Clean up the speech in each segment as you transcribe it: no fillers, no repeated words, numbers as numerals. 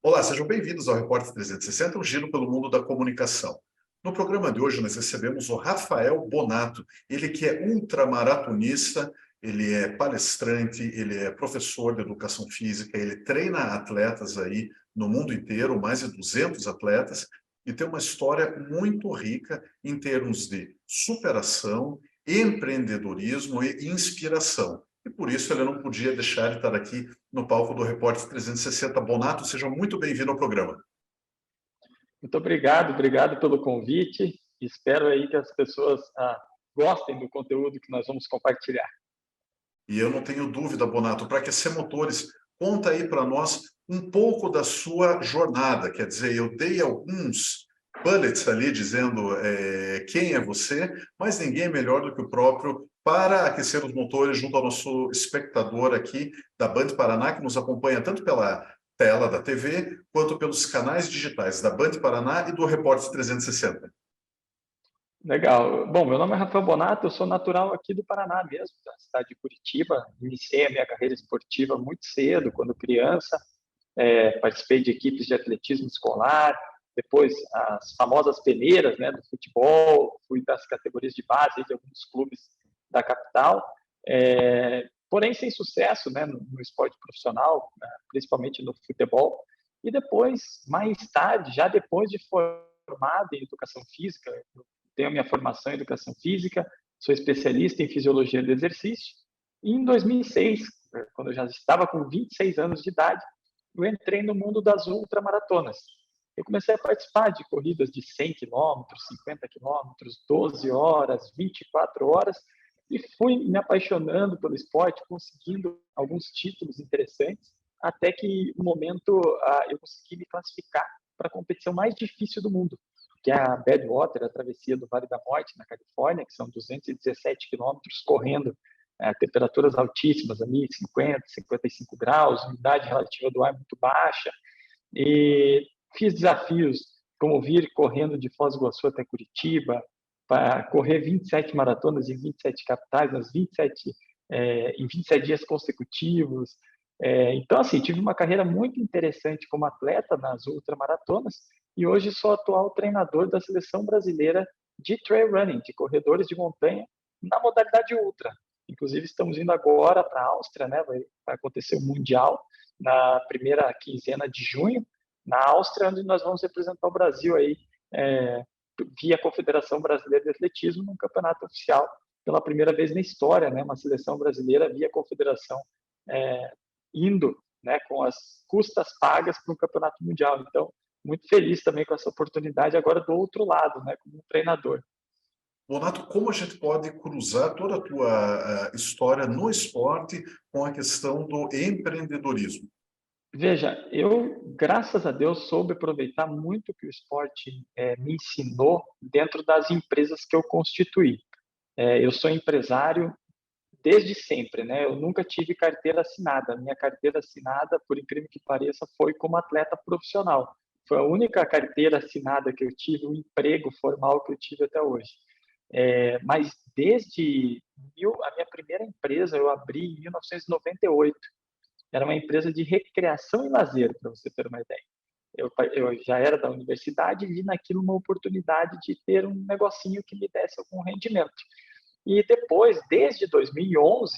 Olá, sejam bem-vindos ao Repórter 360, um giro pelo mundo da comunicação. No programa de hoje nós recebemos o Rafael Bonato, ele que é ultramaratonista, ele é palestrante, ele é professor de educação física, ele treina atletas aí no mundo inteiro, mais de 200 atletas, e tem uma história muito rica em termos de superação, empreendedorismo e inspiração. E por isso ele não podia deixar de estar aqui no palco do Repórter 360. Bonato, seja muito bem-vindo ao programa. Muito obrigado pelo convite. Espero aí que as pessoas gostem do conteúdo que nós vamos compartilhar. E eu não tenho dúvida, Bonato, para aquecer motores, conta aí para nós um pouco da sua jornada. Quer dizer, eu dei alguns bullets ali dizendo quem é você, mas ninguém é melhor do que o próprio para aquecer os motores junto ao nosso espectador aqui da Band Paraná, que nos acompanha tanto pela tela da TV, quanto pelos canais digitais da Band Paraná e do Repórter 360. Legal. Bom, meu nome é Rafael Bonato, eu sou natural aqui do Paraná mesmo, da cidade de Curitiba. Iniciei a minha carreira esportiva muito cedo, quando criança. Participei de equipes de atletismo escolar, depois as famosas peneiras, né, do futebol, fui das categorias de base de alguns clubes da capital, porém sem sucesso, né, no esporte profissional, né, principalmente no futebol. E depois, mais tarde, já depois de formado em educação física, eu tenho a minha formação em educação física, sou especialista em fisiologia do exercício, e em 2006, quando eu já estava com 26 anos de idade, eu entrei no mundo das ultramaratonas. Eu comecei a participar de corridas de 100 quilômetros, 50 quilômetros, 12 horas, 24 horas, e fui me apaixonando pelo esporte, conseguindo alguns títulos interessantes, até que no momento eu consegui me classificar para a competição mais difícil do mundo, que é a Badwater, a travessia do Vale da Morte, na Califórnia, que são 217 quilômetros correndo temperaturas altíssimas, ali 50, 55 graus, umidade relativa do ar muito baixa, e fiz desafios como vir correndo de Foz do Iguaçu até Curitiba, para correr 27 maratonas em 27 capitais, em 27 dias consecutivos. Então, assim, tive uma carreira muito interessante como atleta nas ultramaratonas e hoje sou atual treinador da seleção brasileira de trail running, de corredores de montanha, na modalidade ultra. Inclusive, estamos indo agora para a Áustria, né? Vai acontecer o Mundial na primeira quinzena de junho, na Áustria, onde nós vamos representar o Brasil aí, via Confederação Brasileira de Atletismo, num campeonato oficial, pela primeira vez na história, né? Uma seleção brasileira via Confederação indo, né, com as custas pagas para um campeonato mundial. Então, muito feliz também com essa oportunidade agora do outro lado, né, como treinador. Bonato, como a gente pode cruzar toda a tua história no esporte com a questão do empreendedorismo? Veja, eu, graças a Deus, soube aproveitar muito o que o esporte me ensinou dentro das empresas que eu constituí. Eu sou empresário desde sempre, né? Eu nunca tive carteira assinada. Minha carteira assinada, por incrível que pareça, foi como atleta profissional. Foi a única carteira assinada que eu tive, um emprego formal que eu tive até hoje. Mas a minha primeira empresa eu abri em 1998. Era uma empresa de recreação e lazer, para você ter uma ideia. Eu já era da universidade e vi naquilo uma oportunidade de ter um negocinho que me desse algum rendimento. E depois, desde 2011,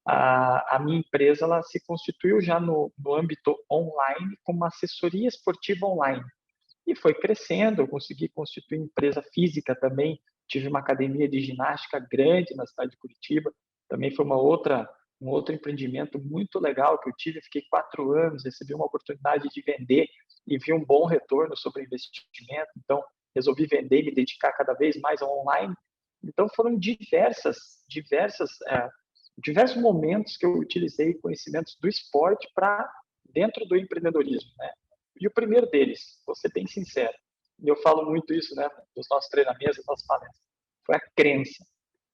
a minha empresa ela se constituiu já no âmbito online como uma assessoria esportiva online. E foi crescendo, eu consegui constituir empresa física também, tive uma academia de ginástica grande na cidade de Curitiba, também foi um outro empreendimento muito legal que eu tive, fiquei 4 anos, recebi uma oportunidade de vender e vi um bom retorno sobre o investimento, então resolvi vender e me dedicar cada vez mais ao online. Então foram diversos momentos que eu utilizei conhecimentos do esporte para dentro do empreendedorismo, né? E o primeiro deles, vou ser bem sincero, e eu falo muito isso, né, nos nossos treinamentos, nas nossas palestras, foi a crença.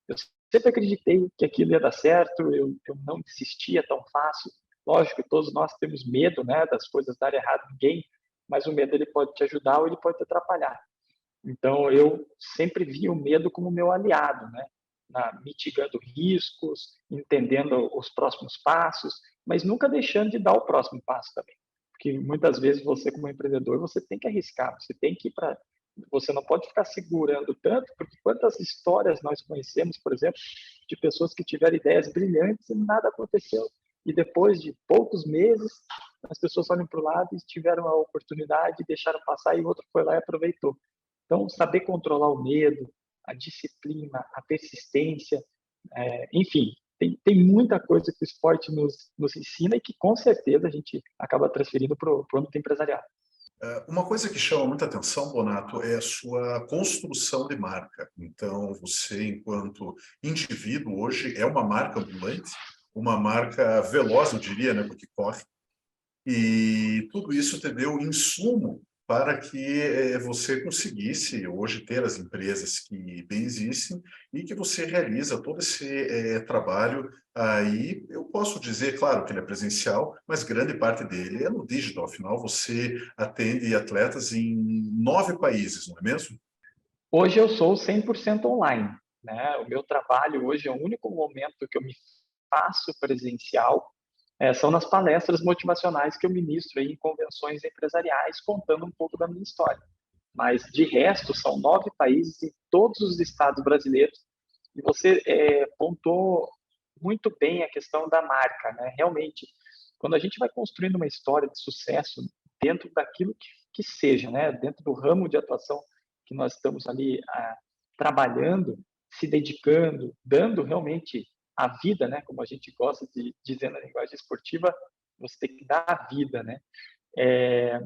Eu sempre acreditei que aquilo ia dar certo, eu não desistia tão fácil. Lógico que todos nós temos medo, né, das coisas darem errado em ninguém, mas o medo ele pode te ajudar ou ele pode te atrapalhar. Então, eu sempre vi o medo como meu aliado, né? Mitigando riscos, entendendo os próximos passos, mas nunca deixando de dar o próximo passo também. porque muitas vezes você, como empreendedor, você tem que arriscar, você tem que ir para... Você não pode ficar segurando tanto, porque quantas histórias nós conhecemos, por exemplo, de pessoas que tiveram ideias brilhantes e nada aconteceu. E depois de poucos meses, as pessoas olham para o lado e tiveram a oportunidade, deixaram passar e o outro foi lá e aproveitou. Então, saber controlar o medo, a disciplina, a persistência, enfim, tem muita coisa que o esporte nos ensina e que com certeza a gente acaba transferindo para o âmbito empresarial. Uma coisa que chama muita atenção, Bonato, é a sua construção de marca. Então, você, enquanto indivíduo, hoje é uma marca ambulante, uma marca veloz, eu diria, né, porque corre. E tudo isso te deu insumo para que você conseguisse hoje ter as empresas que bem existem e que você realiza todo esse trabalho aí. Eu posso dizer, claro, que ele é presencial, mas grande parte dele é no digital. Afinal, você atende atletas em 9 países, não é mesmo? Hoje eu sou 100% online, né? O meu trabalho hoje é o único momento que eu me faço presencial, são nas palestras motivacionais que eu ministro aí em convenções empresariais, contando um pouco da minha história. Mas, de resto, são 9 países em todos os estados brasileiros. E você pontuou muito bem a questão da marca, né? Realmente, quando a gente vai construindo uma história de sucesso dentro daquilo que seja, né? Dentro do ramo de atuação que nós estamos ali trabalhando, se dedicando, dando realmente a vida, né? Como a gente gosta de dizer na linguagem esportiva, você tem que dar a vida, né? É,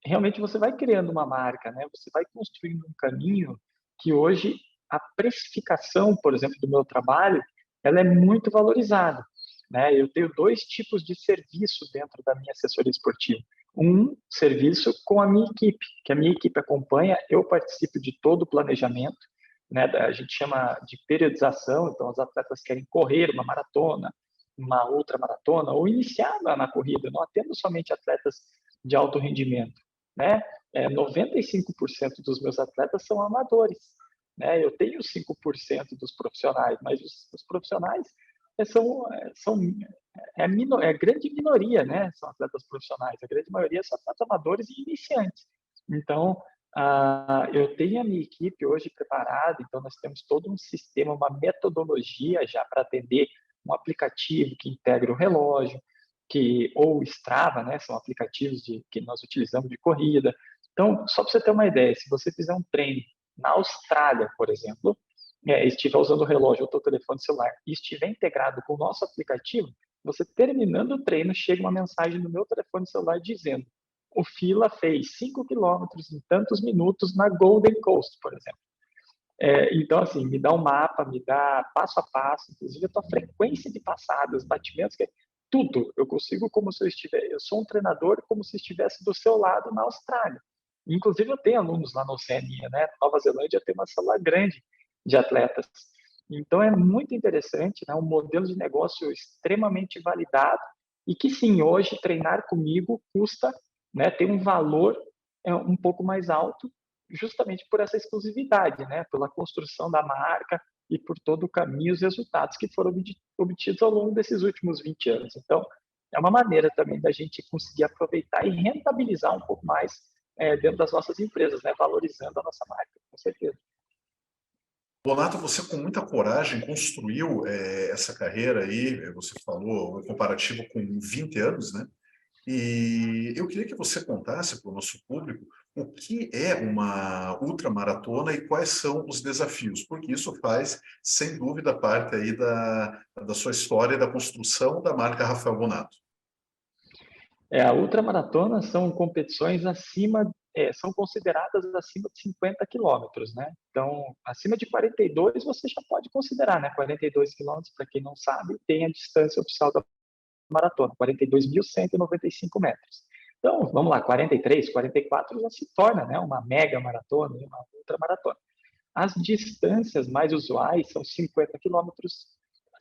realmente você vai criando uma marca, né? Você vai construindo um caminho que hoje a precificação, por exemplo, do meu trabalho, ela é muito valorizada, né? Eu tenho 2 tipos de serviço dentro da minha assessoria esportiva. Um serviço com a minha equipe, que a minha equipe acompanha, eu participo de todo o planejamento, né? A gente chama de periodização, então os atletas querem correr uma maratona, uma ultramaratona, ou iniciar na corrida, não atendo somente atletas de alto rendimento, né? 95% dos meus atletas são amadores, né? Eu tenho 5% dos profissionais, mas os profissionais são é a grande minoria, né? São atletas profissionais, a grande maioria são atletas amadores e iniciantes. Então, eu tenho a minha equipe hoje preparada, então nós temos todo um sistema, uma metodologia já para atender um aplicativo que integra o relógio, ou o Strava, né, são aplicativos que nós utilizamos de corrida. Então, só para você ter uma ideia, se você fizer um treino na Austrália, por exemplo, estiver usando o relógio ou o telefone celular e estiver integrado com o nosso aplicativo, você terminando o treino, chega uma mensagem no meu telefone celular dizendo: o Fila fez 5 quilômetros em tantos minutos na Golden Coast, por exemplo. Então, assim, me dá um mapa, me dá passo a passo, inclusive a tua frequência de passadas, batimentos, tudo. Eu consigo como se eu sou um treinador como se estivesse do seu lado na Austrália. Inclusive, eu tenho alunos lá na Oceania, né? Nova Zelândia tem uma sala grande de atletas. Então, é muito interessante, né? Um modelo de negócio extremamente validado e que, sim, hoje treinar comigo custa, né? Tem um valor um pouco mais alto, justamente por essa exclusividade, né? Pela construção da marca e por todo o caminho e os resultados que foram obtidos ao longo desses últimos 20 anos. Então, é uma maneira também da gente conseguir aproveitar e rentabilizar um pouco mais dentro das nossas empresas, né? Valorizando a nossa marca, com certeza. Bonato, você com muita coragem construiu essa carreira aí, você falou, um comparativo com 20 anos, né? E eu queria que você contasse para o nosso público o que é uma ultramaratona e quais são os desafios, porque isso faz, sem dúvida, parte aí da sua história, da construção da marca Rafael Bonato. A ultramaratona são competições são consideradas acima de 50 quilômetros, né? Então, acima de 42 você já pode considerar, né? 42 quilômetros, para quem não sabe, tem a distância oficial da maratona, 42.195 metros. Então, vamos lá, 43, 44 já se torna, né, uma mega maratona, uma ultramaratona. As distâncias mais usuais são 50 quilômetros,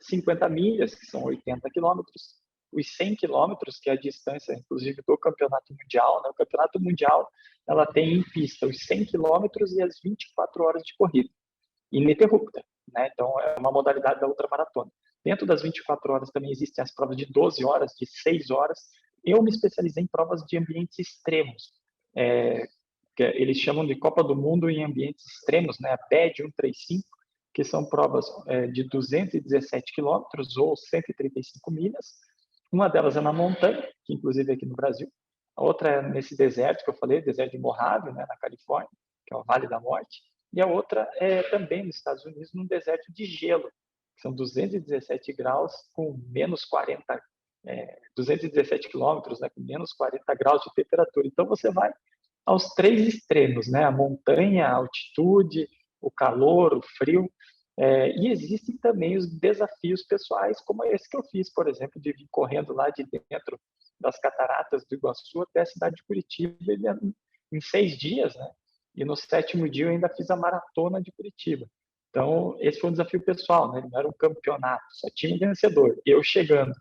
50 milhas, que são 80 quilômetros, os 100 quilômetros, que é a distância, inclusive, do campeonato mundial. Né? O campeonato mundial ela tem em pista os 100 quilômetros e as 24 horas de corrida, ininterrupta. Né? Então, é uma modalidade da ultramaratona. Dentro das 24 horas também existem as provas de 12 horas, de 6 horas, Eu me especializei em provas de ambientes extremos, que eles chamam de Copa do Mundo em ambientes extremos, né? A PED 135, que são provas de 217 quilômetros ou 135 milhas. Uma delas é na montanha, que inclusive é aqui no Brasil. A outra é nesse deserto que eu falei, deserto de Mojave, né, na Califórnia, que é o Vale da Morte. E a outra é também nos Estados Unidos, num deserto de gelo, que são 217 graus com menos 40, 217 quilômetros, né, com menos 40 graus de temperatura. Então você vai aos três extremos, né, a montanha, a altitude, o calor, o frio. E existem também os desafios pessoais, como esse que eu fiz, por exemplo, de vir correndo lá de dentro das cataratas do Iguaçu até a cidade de Curitiba em 6 dias, né? E no 7º dia eu ainda fiz a maratona de Curitiba. Então, esse foi um desafio pessoal, né? Não era um campeonato, só tinha um vencedor, eu chegando.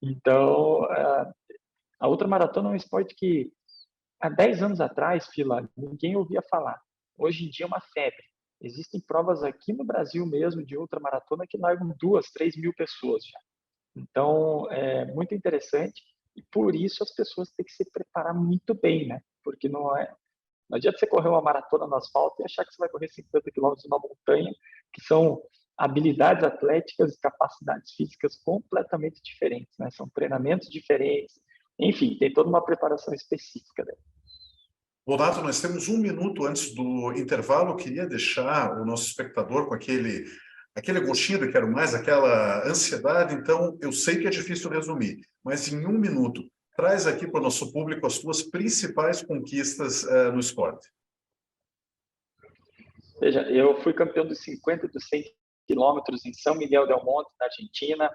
Então, a ultramaratona é um esporte que há 10 anos atrás, Fila, ninguém ouvia falar. Hoje em dia é uma febre. Existem provas aqui no Brasil mesmo de ultramaratona que largam 2, 3 mil pessoas já. Então, é muito interessante e por isso as pessoas têm que se preparar muito bem, né? Porque não adianta você correr uma maratona no asfalto e achar que você vai correr 50 quilômetros numa montanha, que são habilidades atléticas e capacidades físicas completamente diferentes, né? São treinamentos diferentes, enfim, tem toda uma preparação específica, né? Bonato, nós temos 1 minuto antes do intervalo. Eu queria deixar o nosso espectador com aquele gostinho de quero mais, aquela ansiedade. Então, eu sei que é difícil resumir, mas em 1 minuto, traz aqui para o nosso público as tuas principais conquistas no esporte. Veja, eu fui campeão dos 50 e dos 100 quilômetros em São Miguel del Monte, na Argentina,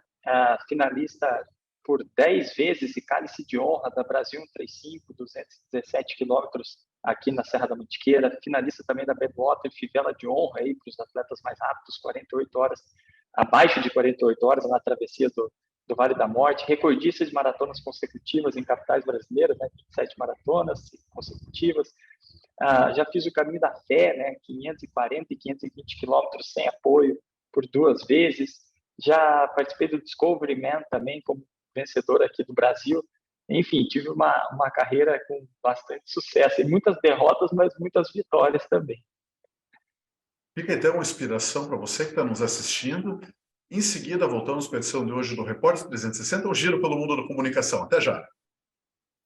finalista por 10 vezes e cálice de honra da Brasil 135, 217 quilômetros aqui na Serra da Mantiqueira, finalista também da Bedwater e Fivela de honra aí para os atletas mais rápidos, 48 horas, abaixo de 48 horas na travessia do Vale da Morte, recordista de maratonas consecutivas em capitais brasileiras, né, 27 maratonas consecutivas. Já fiz o Caminho da Fé, né, 540 e 520 quilômetros sem apoio por 2 vezes. Já participei do Discovery Man também como vencedor aqui do Brasil. Enfim, tive uma carreira com bastante sucesso e muitas derrotas, mas muitas vitórias também. Fica então uma inspiração para você que está nos assistindo. Em seguida, voltamos para a edição de hoje do Repórter 360, um giro pelo mundo da comunicação. Até já!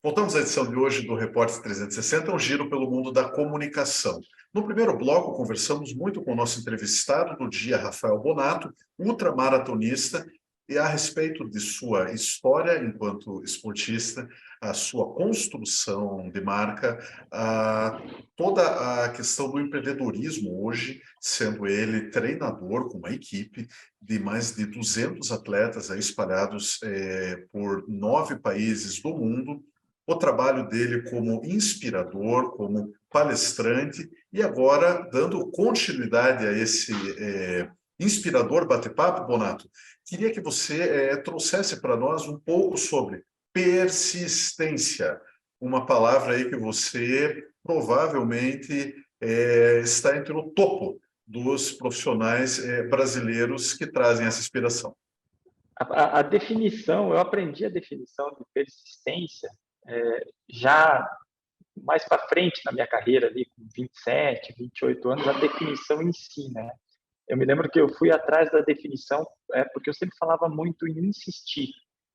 Voltamos à edição de hoje do Repórter 360, um giro pelo mundo da comunicação. No primeiro bloco, conversamos muito com o nosso entrevistado do dia, Rafael Bonato, ultramaratonista, e a respeito de sua história enquanto esportista, a sua construção de marca, toda a questão do empreendedorismo hoje, sendo ele treinador com uma equipe de mais de 200 atletas aí espalhados por 9 países do mundo, o trabalho dele como inspirador, como palestrante, e agora dando continuidade a esse inspirador bate-papo, Bonato, queria que você trouxesse para nós um pouco sobre persistência, uma palavra aí que você provavelmente está entre o topo dos profissionais brasileiros que trazem essa inspiração. A definição, eu aprendi a definição de persistência já mais para frente na minha carreira, ali com 27, 28 anos, a definição em si, né? Eu me lembro que eu fui atrás da definição, porque eu sempre falava muito em insistir.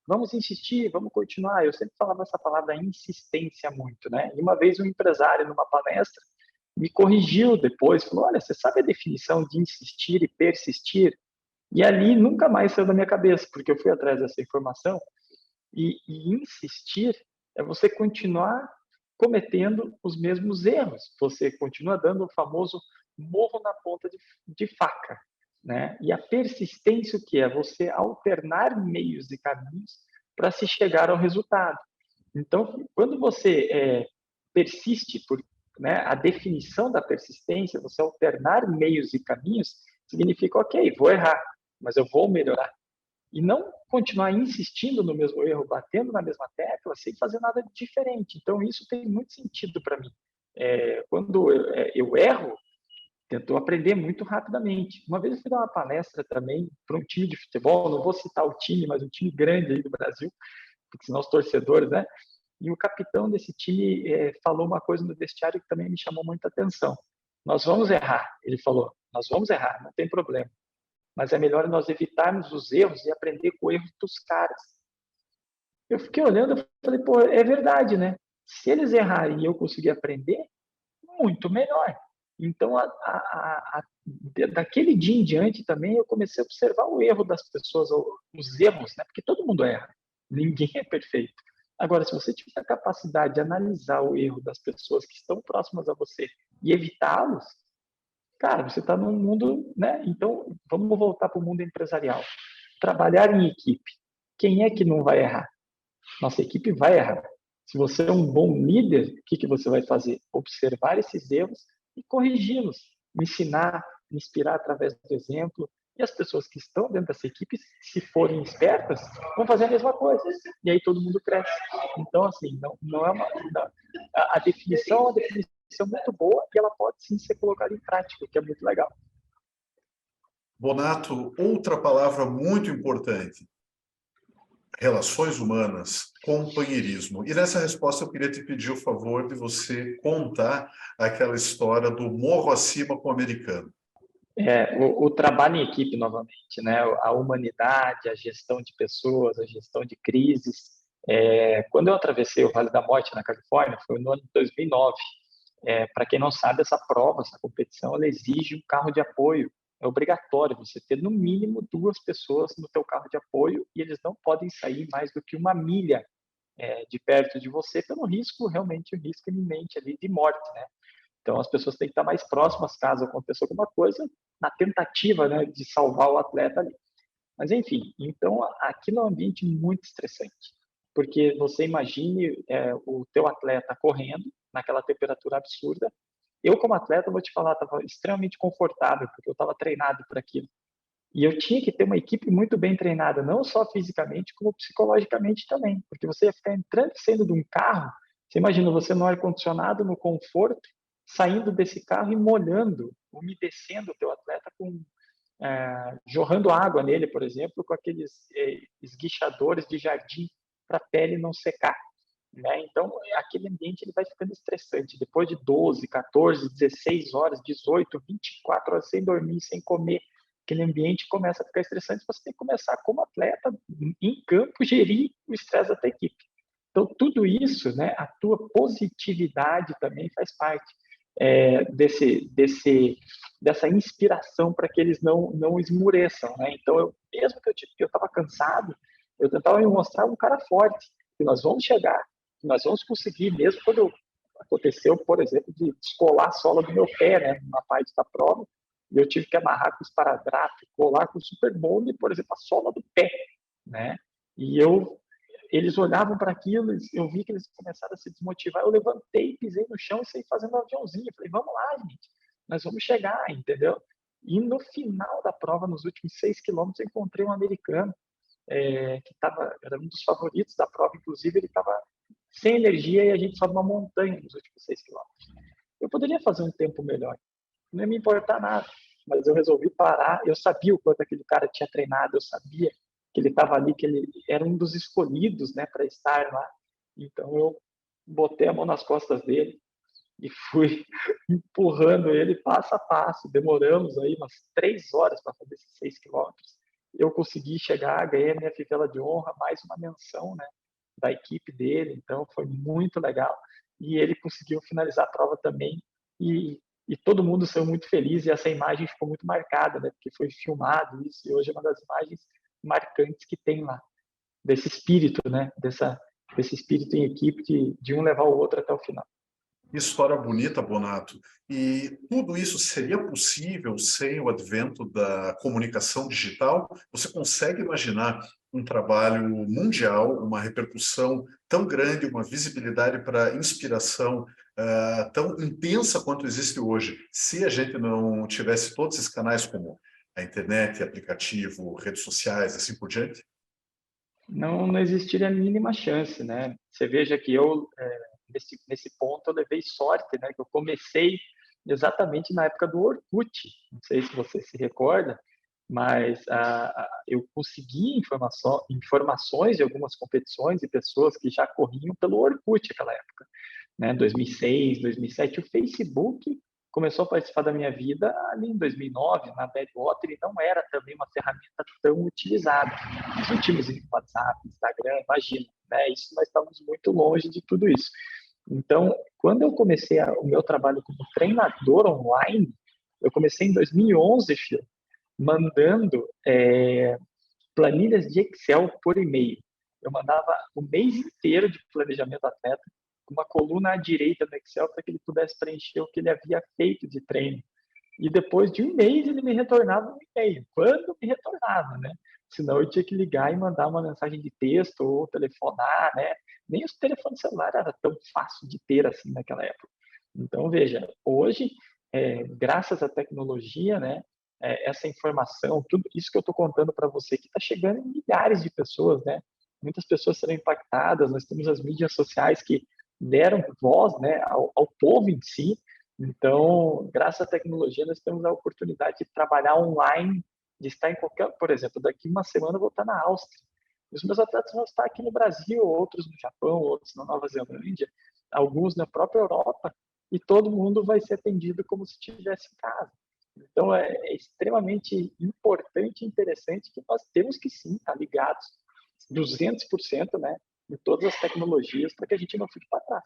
Vamos insistir, vamos continuar. Eu sempre falava essa palavra insistência muito, né? E uma vez um empresário, numa palestra, me corrigiu depois, falou, olha, você sabe a definição de insistir e persistir? E ali nunca mais saiu da minha cabeça, porque eu fui atrás dessa informação. E insistir é você continuar cometendo os mesmos erros. Você continua dando o famoso morro na ponta de faca, né? E a persistência, o que é? Você alternar meios e caminhos para se chegar ao resultado. Então, quando você persiste, né, a definição da persistência, você alternar meios e caminhos, significa, ok, vou errar, mas eu vou melhorar. E não continuar insistindo no mesmo erro, batendo na mesma tecla, sem fazer nada diferente. Então, isso tem muito sentido para mim. Quando eu erro, tento aprender muito rapidamente. Uma vez eu fui dar uma palestra também para um time de futebol, não vou citar o time, mas um time grande aí do Brasil, porque senão os torcedores, né? E o capitão desse time falou uma coisa no vestiário que também me chamou muita atenção. Nós vamos errar, ele falou, nós vamos errar, não tem problema. Mas é melhor nós evitarmos os erros e aprender com o erro dos caras. Eu fiquei olhando e falei, pô, é verdade, né? Se eles errarem e eu conseguir aprender, muito melhor. Então, daquele dia em diante também, eu comecei a observar o erro das pessoas, os erros, né? Porque todo mundo erra, ninguém é perfeito. Agora, se você tiver a capacidade de analisar o erro das pessoas que estão próximas a você e evitá-los, cara, você está num mundo, né? Então, vamos voltar para o mundo empresarial. Trabalhar em equipe. Quem é que não vai errar? Nossa equipe vai errar. Se você é um bom líder, o que você vai fazer? Observar esses erros e corrigi-los. Ensinar, inspirar através do exemplo. E as pessoas que estão dentro dessa equipe, se forem espertas, vão fazer a mesma coisa. E aí todo mundo cresce. Então, assim, não é uma... A definição é uma definição muito boa e ela pode sim ser colocada em prática, o que é muito legal. Bonato, outra palavra muito importante: relações humanas, companheirismo. E nessa resposta eu queria te pedir o favor de você contar aquela história do morro acima com o americano. O trabalho em equipe, novamente, né? A humanidade, a gestão de pessoas, a gestão de crises. Quando eu atravessei o Vale da Morte, na Califórnia, foi no ano de 2009. Para quem não sabe, essa prova, essa competição, ela exige um carro de apoio. É obrigatório você ter, no mínimo, 2 pessoas no teu carro de apoio e eles não podem sair mais do que 1 milha de perto de você pelo risco, realmente, o risco iminente ali de morte, né? Então, as pessoas têm que estar mais próximas caso aconteça alguma coisa, na tentativa, né, de salvar o atleta ali. Mas, enfim, então, aquilo é um ambiente muito estressante, porque você imagine o teu atleta correndo naquela temperatura absurda. Eu, como atleta, vou te falar, estava extremamente confortável, porque eu estava treinado para aquilo. E eu tinha que ter uma equipe muito bem treinada, não só fisicamente, como psicologicamente também, porque você ia ficar entrando e saindo de um carro. Você imagina você no ar-condicionado, no conforto, saindo desse carro e molhando, umedecendo o teu atleta, jorrando água nele, por exemplo, com aqueles esguichadores de jardim para a pele não secar. Né? Então, aquele ambiente ele vai ficando estressante. Depois de 12, 14, 16 horas, 18, 24 horas sem dormir, sem comer, aquele ambiente começa a ficar estressante. Você tem que começar, como atleta, em campo, gerir o estresse da tua equipe. Então, tudo isso, né, a tua positividade também faz parte dessa inspiração para que eles não esmureçam. Né? Então, mesmo que eu estava cansado, eu tentava me mostrar um cara forte, que nós vamos chegar, que nós vamos conseguir, mesmo quando aconteceu, por exemplo, de descolar a sola do meu pé, né, numa parte da prova, e eu tive que amarrar com esparadrapo, colar com super bond, por exemplo, a sola do pé, né? E eles olhavam para aquilo, eu vi que eles começaram a se desmotivar, eu levantei, pisei no chão e saí fazendo um aviãozinho. Eu falei, vamos lá, gente, nós vamos chegar, entendeu? E no final da prova, nos últimos 6 quilômetros, eu encontrei um americano que era um dos favoritos da prova, inclusive ele estava sem energia e a gente sobe uma montanha nos últimos 6 quilômetros. Eu poderia fazer um tempo melhor, não ia me importar nada, mas eu resolvi parar. Eu sabia o quanto aquele cara tinha treinado, eu sabia que ele estava ali, que ele era um dos escolhidos, né, para estar lá. Então eu botei a mão nas costas dele e fui empurrando ele passo a passo. Demoramos aí umas 3 horas para fazer esses 6 quilômetros. Eu consegui chegar, ganhei a minha fivela de honra, mais uma menção, né, da equipe dele. Então foi muito legal. E ele conseguiu finalizar a prova também. E todo mundo saiu muito feliz e essa imagem ficou muito marcada, né? Porque foi filmado isso e hoje é uma das imagens marcantes que tem lá, desse espírito, né? Desse espírito em equipe de um levar o outro até o final. História bonita, Bonato. E tudo isso seria possível sem o advento da comunicação digital? Você consegue imaginar um trabalho mundial, uma repercussão tão grande, uma visibilidade para inspiração tão intensa quanto existe hoje, se a gente não tivesse todos esses canais como a internet, aplicativo, redes sociais, assim por diante? Não existiria a mínima chance, né? Você veja que nesse ponto, eu levei sorte, né? Que eu comecei exatamente na época do Orkut. Não sei se você se recorda. mas eu consegui informações de algumas competições e pessoas que já corriam pelo Orkut naquela época, né? 2006, 2007. O Facebook começou a participar da minha vida ali em 2009, na Badwater, e não era também uma ferramenta tão utilizada. Mas eu tínhamos WhatsApp, Instagram, imagina, né? Isso nós estávamos muito longe de tudo isso. Então, quando eu comecei o meu trabalho como treinador online, eu comecei em 2011, Phil, mandando planilhas de Excel por e-mail. Eu mandava o mês inteiro de planejamento atleta, com uma coluna à direita no Excel para que ele pudesse preencher o que ele havia feito de treino. E depois de um mês ele me retornava um e-mail, quando me retornava, né? Senão eu tinha que ligar e mandar uma mensagem de texto ou telefonar, né? Nem os telefones celulares era tão fácil de ter assim naquela época. Então, veja, hoje, graças à tecnologia, né? Essa informação, tudo isso que eu estou contando para você, que está chegando em milhares de pessoas, né? Muitas pessoas serão impactadas. Nós temos as mídias sociais que deram voz, né, ao povo em si. Então, graças à tecnologia, nós temos a oportunidade de trabalhar online, de estar em qualquer, por exemplo, daqui uma semana eu vou estar na Áustria. Os meus atletas vão estar aqui no Brasil, outros no Japão, outros na Nova Zelândia, alguns na própria Europa, e todo mundo vai ser atendido como se estivesse em casa. Então, é extremamente importante e interessante que nós temos que sim estar ligados 200%, né, em todas as tecnologias para que a gente não fique para trás.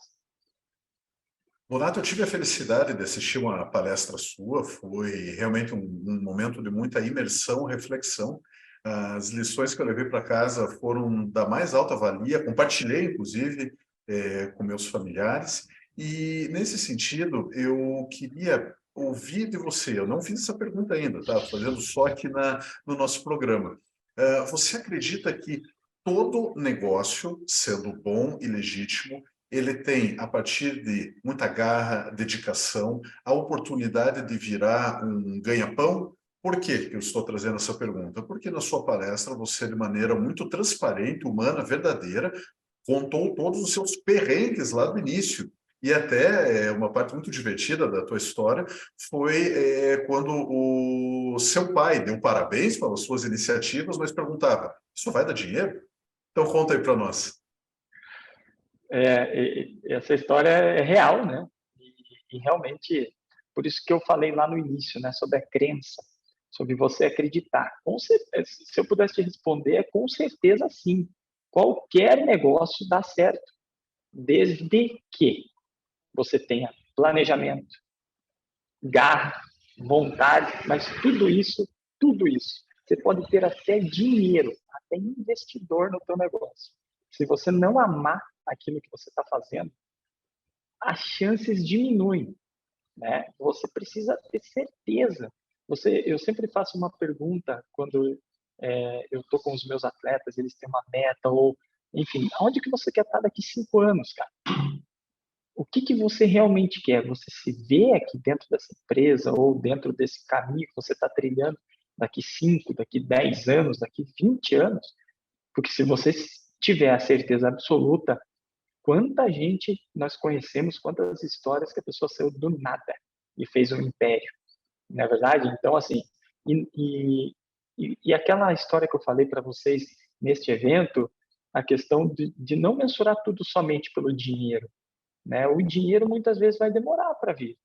Donato, eu tive a felicidade de assistir uma palestra sua, foi realmente um momento de muita imersão, reflexão. As lições que eu levei para casa foram da mais alta valia, compartilhei, inclusive, com meus familiares. E, nesse sentido, eu queria ouvir de você, eu não fiz essa pergunta ainda, tá? Fazendo só aqui no nosso programa. Você acredita que todo negócio, sendo bom e legítimo, ele tem, a partir de muita garra, dedicação, a oportunidade de virar um ganha-pão? Por que eu estou trazendo essa pergunta? Porque na sua palestra você, de maneira muito transparente, humana, verdadeira, contou todos os seus perrengues lá do início. E até uma parte muito divertida da tua história foi quando o seu pai deu parabéns pelas suas iniciativas, mas perguntava, isso vai dar dinheiro? Então conta aí para nós. Essa história é real, né? E realmente, por isso que eu falei lá no início, né, sobre a crença, sobre você acreditar. Com certeza, se eu pudesse te responder, é com certeza sim. Qualquer negócio dá certo, desde que você tenha planejamento, garra, vontade, mas tudo isso, você pode ter até dinheiro, até investidor no teu negócio. Se você não amar aquilo que você está fazendo, as chances diminuem, né? Você precisa ter certeza. Eu sempre faço uma pergunta quando eu estou com os meus atletas, eles têm uma meta ou, enfim, aonde que você quer estar daqui 5 anos, cara? O que você realmente quer? Você se vê aqui dentro dessa empresa ou dentro desse caminho que você está trilhando daqui 5, daqui 10 anos, daqui 20 anos? Porque se você tiver a certeza absoluta, quanta gente nós conhecemos, quantas histórias que a pessoa saiu do nada e fez um império, não é verdade? Então, assim, e aquela história que eu falei para vocês neste evento, a questão de não mensurar tudo somente pelo dinheiro, né? O dinheiro muitas vezes vai demorar para vir.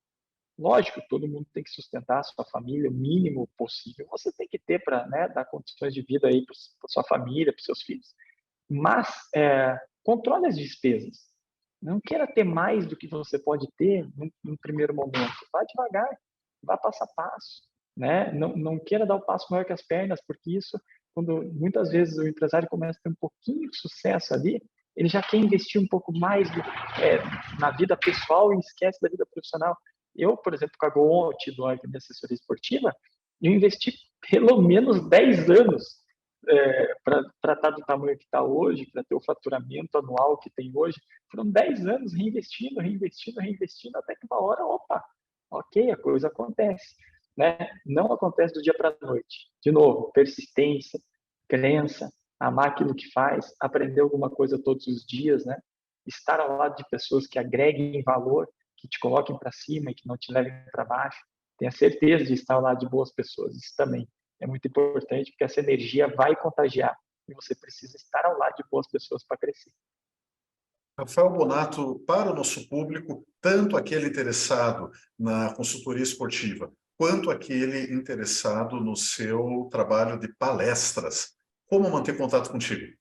Lógico, todo mundo tem que sustentar a sua família o mínimo possível. Você tem que ter para, né, dar condições de vida aí para sua família, para seus filhos. Mas controle as despesas. Não queira ter mais do que você pode ter no primeiro momento. Vá devagar, vá passo a passo, né? Não queira dar o passo maior que as pernas, porque isso, quando muitas vezes o empresário começa a ter um pouquinho de sucesso ali, ele já quer investir um pouco mais na vida pessoal e esquece da vida profissional. Eu, por exemplo, com a Go Outdoor, que é minha assessoria esportiva, eu investi pelo menos 10 anos para estar do tamanho que está hoje, para ter o faturamento anual que tem hoje. Foram 10 anos reinvestindo, reinvestindo, reinvestindo, até que uma hora, opa, ok, a coisa acontece. Né? Não acontece do dia para a noite. De novo, persistência, crença, amar aquilo que faz, aprender alguma coisa todos os dias, né? Estar ao lado de pessoas que agreguem valor, que te coloquem para cima e que não te levem para baixo. Tenha certeza de estar ao lado de boas pessoas, isso também. é muito importante, porque essa energia vai contagiar e você precisa estar ao lado de boas pessoas para crescer. Rafael Bonato, para o nosso público, tanto aquele interessado na consultoria esportiva, quanto aquele interessado no seu trabalho de palestras, como manter contato contigo?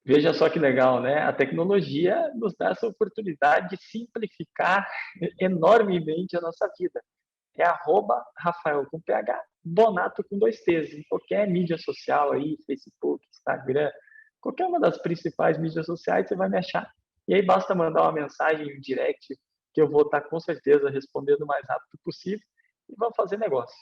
Veja só que legal, né? A tecnologia nos dá essa oportunidade de simplificar enormemente a nossa vida. É @Rafael com PH, Bonato com 2 T's, em qualquer mídia social aí, Facebook, Instagram, qualquer uma das principais mídias sociais, você vai me achar. E aí basta mandar uma mensagem, um direct, que eu vou estar com certeza respondendo o mais rápido possível e vamos fazer negócio.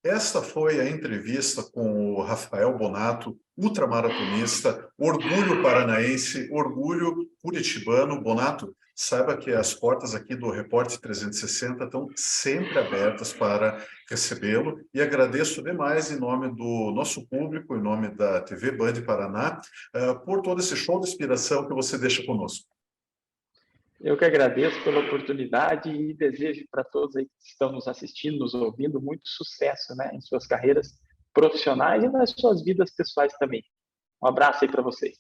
Esta foi a entrevista com o Rafael Bonato, ultramaratonista, orgulho paranaense, orgulho curitibano. Bonato, saiba que as portas aqui do Repórter 360 estão sempre abertas para recebê-lo e agradeço demais em nome do nosso público, em nome da TV Band Paraná, por todo esse show de inspiração que você deixa conosco. Eu que agradeço pela oportunidade e desejo para todos aí que estão nos assistindo, nos ouvindo, muito sucesso, né, em suas carreiras profissionais e nas suas vidas pessoais também. Um abraço aí para vocês.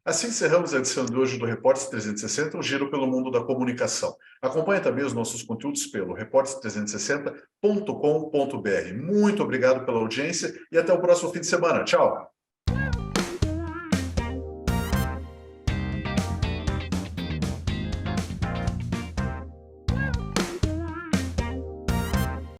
Assim encerramos a edição de hoje do Repórter 360, um giro pelo mundo da comunicação. Acompanhe também os nossos conteúdos pelo repórter360.com.br. Muito obrigado pela audiência e até o próximo fim de semana. Tchau!